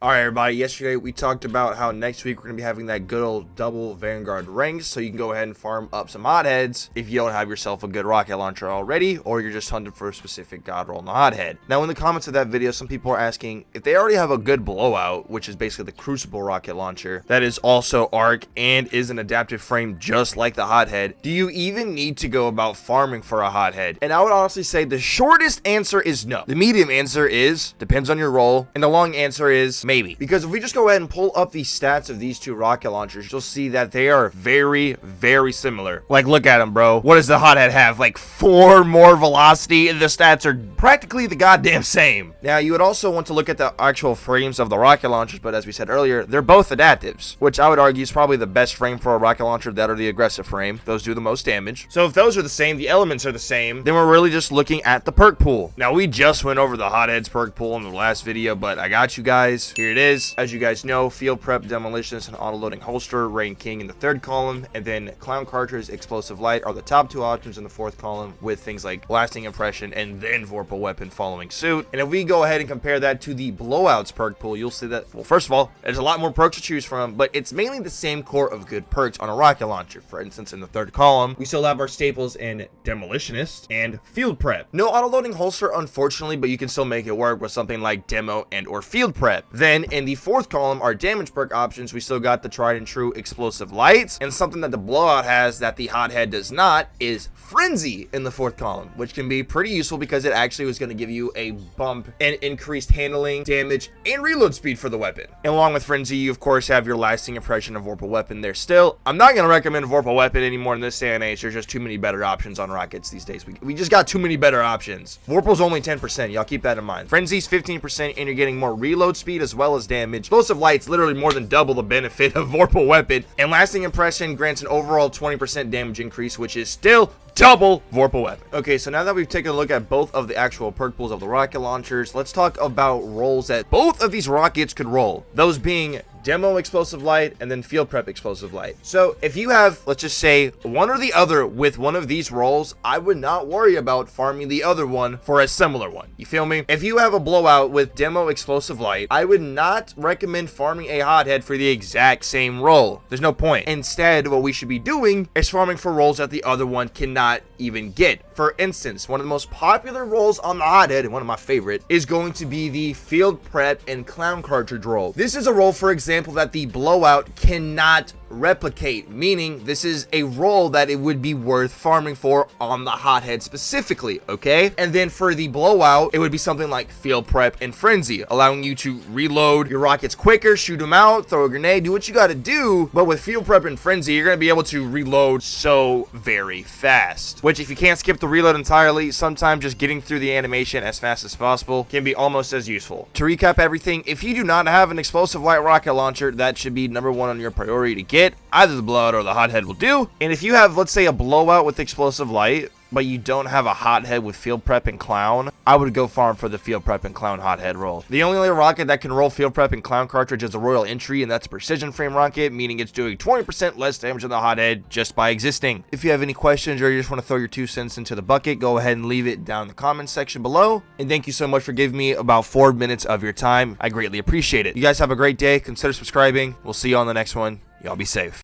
Alright everybody, yesterday we talked about how next week we're going to be having that good old double Vanguard ranks, so you can go ahead and farm up some Hotheads if you don't have yourself a good rocket launcher already, or you're just hunting for a specific god roll in the Hothead. Now in the comments of that video, some people are asking if they already have a good Blowout, which is basically the Crucible rocket launcher, that is also arc and is an adaptive frame just like the Hothead, do you even need to go about farming for a Hothead? And I would honestly say the shortest answer is no. The medium answer is depends on your role, and the long answer is maybe. Because if we just go ahead and pull up the stats of these two rocket launchers, you'll see that they are very, very similar. Like, look at them, bro. What does the Hothead have? Like 4 more velocity, and the stats are practically the goddamn same. Now, you would also want to look at the actual frames of the rocket launchers, but as we said earlier, they're both adaptives, which I would argue is probably the best frame for a rocket launcher, that or the aggressive frame. Those do the most damage. So if those are the same, the elements are the same, then we're really just looking at the perk pool. Now, we just went over the Hothead's perk pool in the last video, but I got you guys. Here it is. As you guys know, Field Prep, Demolitionist, and Auto-Loading Holster reign king in the 3rd column, and then Clown Cartridge, Explosive Light are the top 2 options in the 4th column, with things like Lasting Impression and then Vorpal Weapon following suit. And if we go ahead and compare that to the Blowout's perk pool, you'll see that, well, first of all, there's a lot more perks to choose from, but it's mainly the same core of good perks on a rocket launcher. For instance, in the 3rd column, we still have our staples in Demolitionist and Field Prep. No Auto-Loading Holster, unfortunately, but you can still make it work with something like Demo and or Field Prep. Then, in the 4th column, our damage perk options, we still got the tried and true Explosive Lights, and something that the Blowout has that the Hothead does not is Frenzy in the 4th column, which can be pretty useful because it actually was going to give you a bump and increased handling, damage, and reload speed for the weapon. And along with Frenzy, you of course have your Lasting Impression of Vorpal Weapon there still. I'm not going to recommend Vorpal Weapon anymore in this day and age. There's just too many better options on rockets these days. We just got too many better options. Vorpal's only 10%, y'all keep that in mind. Frenzy's 15%, and you're getting more reload speed as well as damage. Explosive Light's literally more than double the benefit of Vorpal Weapon, and Lasting Impression grants an overall 20% damage increase, which is still double Vorpal Weapon. Okay, so now that we've taken a look at both of the actual perk pools of the rocket launchers, let's talk about rolls that both of these rockets could roll. Those being Demo Explosive Light and then Field Prep Explosive Light. So if you have, let's just say, one or the other with one of these rolls, I would not worry about farming the other one for a similar one. You feel me? If you have a Blowout with Demo Explosive Light, I would not recommend farming a Hothead for the exact same roll. There's no point. Instead, what we should be doing is farming for rolls that the other one cannot even get. For instance, one of the most popular rolls on the Hothead, and one of my favorite, is going to be the Field Prep and Clown Cartridge roll. This is a roll, for example, that the Blowout cannot replicate, meaning this is a roll that it would be worth farming for on the Hothead specifically, okay? And then for the Blowout, it would be something like Field Prep and Frenzy, allowing you to reload your rockets quicker, shoot them out, throw a grenade, do what you gotta do. But with Field Prep and Frenzy, you're gonna be able to reload so very fast, which if you can't skip the reload entirely, sometimes just getting through the animation as fast as possible can be almost as useful. To recap everything, if you do not have an Explosive Light rocket launcher, that should be number 1 on your priority to get. Either the Blowout or the Hothead will do. And if you have, let's say, a Blowout with Explosive Light, but you don't have a Hothead with Field Prep and Clown, I would go farm for the Field Prep and Clown Hothead roll. The only other rocket that can roll Field Prep and Clown Cartridge is a Royal Entry, and that's a precision frame rocket, meaning it's doing 20% less damage than the Hothead just by existing. If you have any questions or you just want to throw your 2 cents into the bucket, go ahead and leave it down in the comments section below. And thank you so much for giving me about 4 minutes of your time. I greatly appreciate it. You guys have a great day. Consider subscribing. We'll see you on the next one. Y'all be safe.